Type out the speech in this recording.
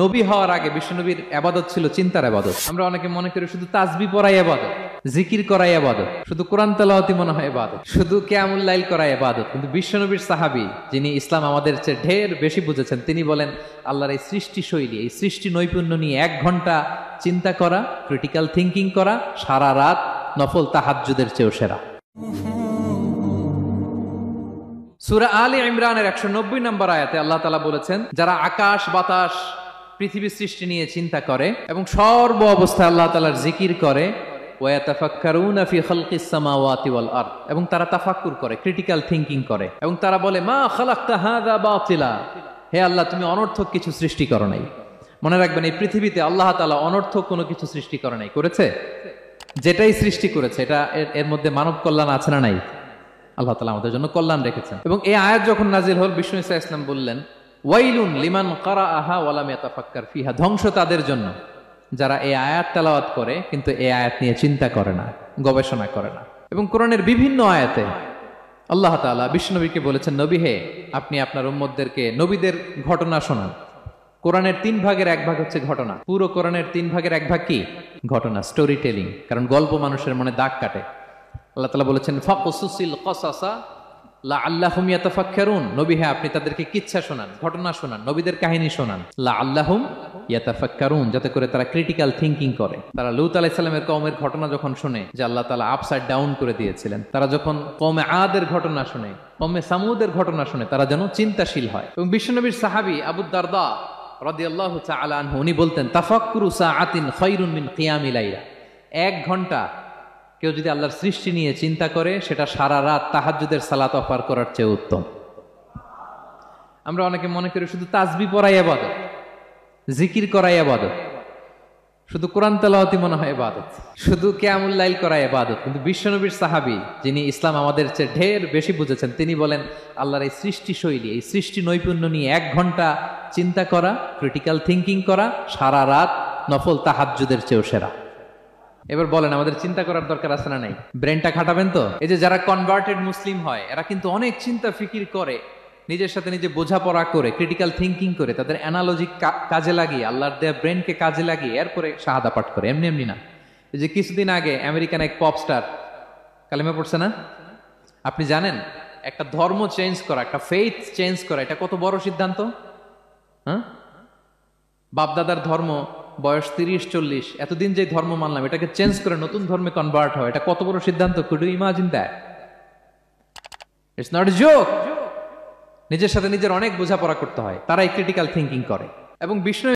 নবী হওয়ার আগে বিশ্বনবীর ইবাদত ছিল চিন্তার ইবাদত। আমরা অনেকে মনে করি শুধু তাসবিহ পড়াই ইবাদত, জিকির করাই ইবাদত, শুধু কোরআন তেলাওয়াতই মনে হয় ইবাদত, শুধু কিয়ামুল লাইল করাই ইবাদত। কিন্তু বিশ্বনবীর সাহাবী, যিনি ইসলাম আমাদের চেয়ে ঢের বেশি বুঝেছেন, তিনি বলেন আল্লাহর এই সৃষ্টি শৈলী, এই সৃষ্টি নৈপুণ্য নিয়ে 1 ঘন্টা চিন্তা করা, ক্রিটিক্যাল থিঙ্কিং করা, সারা রাত নফল তাহাজ্জুদের চেয়েও সেরা। সূরা আলে ইমরানের 190 নম্বর আয়াতে আল্লাহ তাআলা বলেছেন, যারা আকাশ বাতাস পৃথিবী সৃষ্টি নিয়ে চিন্তা করে এবং সর্ব অবস্থায় আল্লাহ তাআলার জিকির করে, ওয়া ইয়াতাফাক্কারুনা ফি খালকিস সামাওয়াতি ওয়াল আরদ, এবং তারা তাফাক্কুর করে, ক্রিটিক্যাল থিঙ্কিং করে, এবং তারা বলে মা খালাকতা হাযা বাতিলা, হে আল্লাহ তুমি অনর্থক কিছু সৃষ্টি করো নাই। মনে রাখবেন, এই পৃথিবীতে আল্লাহ তাআলা অনর্থক কোনো কিছু সৃষ্টি করে নাই, করেছে? যেটাই সৃষ্টি করেছে এটা এর মধ্যে মানব কল্যাণ আছে না নাই? আল্লাহ তাআলা আমাদের জন্য কল্যাণ রেখেছেন। এবং এই আয়াত যখন নাজিল হল, বিষ্ণু ঈসা ইসলাম বললেন, ওয়াইলুন লিমান কারাআহা ওয়া লাম ইয়াতাফাক্কার ফিহা, ধ্বংস তাদের জন্য যারা এই আয়াত তেলাওয়াত করে কিন্তু এই আয়াত নিয়ে চিন্তা করে না, গবেষণা করে না। এবং কোরআনের বিভিন্ন আয়াতে আল্লাহ তাআলা বিশ্বনবীকে বলেছেন, নবী হে, আপনি আপনার উম্মতদেরকে নবীদের ঘটনা শোনান। কোরআনের 3 ভাগের 1 ভাগ হচ্ছে ঘটনা। পুরো কোরআনের 3 ভাগের 1 ভাগ কি? ঘটনা, স্টোরি টেলিং। কারণ গল্প মানুষের মনে দাগ কাটে। আল্লাহ তাআলা বলেছেন, ফাকসুসিল কসাসা লাআল্লাহুম ইয়াতাফাক্কারুন, নবী হ্যাঁ আপনি তাদেরকে কিচ্ছা শোনান, ঘটনা শোনান, নবীদের কাহিনী শোনান, লাআল্লাহুম ইয়াতাফাক্কারুন, যাতে করে তারা ক্রিটিক্যাল থিঙ্কিং করে। তারা লূত আলাইহিস সালামের কওমের ঘটনা যখন শুনে যে আল্লাহ তাআলা আপসাইড ডাউন করে দিয়েছিলেন, তারা যখন কওমে আদের ঘটনা শুনে, কওমে সামুদের ঘটনা শুনে, তারা যেন চিন্তাশীল হয়। এবং বিশ্বনবীর সাহাবী আবু দারদা রাদিয়াল্লাহু তাআলা আনহু, উনি বলতেন, তাফাক্কুরু সাআতিন খায়রুন মিন কিয়ামিল লাইলা, 1 ঘন্টা কেউ যদি আল্লাহর সৃষ্টি নিয়ে চিন্তা করে, সেটা সারা রাত তাহাজ্জুদের সালাত অফার করার চেয়ে উত্তম। আমরা অনেকে মনে করি শুধু তাসবিহ পড়াই ইবাদত, জিকির করাই ইবাদত, শুধু কোরআন তেলাওয়াতই মনে হয় ইবাদত, শুধু কিয়ামুল লাইল করাই ইবাদত। কিন্তু বিশ্বনবীর সাহাবী, যিনি ইসলাম আমাদের চেয়ে ঢের বেশি বুঝেছেন, তিনি বলেন আল্লাহর এই সৃষ্টি শৈলী, এই সৃষ্টি নৈপুণ্য নিয়ে 1 ঘন্টা চিন্তা করা, ক্রিটিক্যাল থিঙ্কিং করা, সারা রাত নফল তাহাজ্জুদের চেয়েও সেরা। এবার বলেন, আমাদের চিন্তা করার দরকার আছে না নাই? ব্রেনটা খাটাবেন তো? এই যে যারা কনভার্টেড মুসলিম হয়, এরা কিন্তু অনেক চিন্তা ফিকির করে, নিজের সাথে নিজে বোঝাপড়া করে, ক্রিটিক্যাল থিঙ্কিং করে, তাদের অ্যানালজি কাজে লাগিয়ে, আল্লাহর দেয়া ব্রেনকে কাজে লাগিয়ে এরপরে শাহাদা পাঠ করে, এমনি এমনি না। এই যে কিছুদিন আগে আমেরিকান এক পপ স্টার কালেমা পড়ছে না? আপনি জানেন একটা ধর্ম চেঞ্জ করা, একটা ফেইথ চেঞ্জ করা, এটা কত বড় সিদ্ধান্ত? হ্যাঁ, বাপদাদার ধর্ম, বয়স 30-40, এতদিন যে ধর্ম মানলাম, এটাকে চেঞ্জ করে নতুন ধর্মে কনভার্ট হয়, এটা কত বড় সিদ্ধান্ত? Could you imagine that? It's not a joke. নিজের সাথে নিজের অনেক বোঝাপড়া করতে হয়, তারাই ক্রিটিক্যাল থিঙ্কিং করে। এবং বিষ্ণু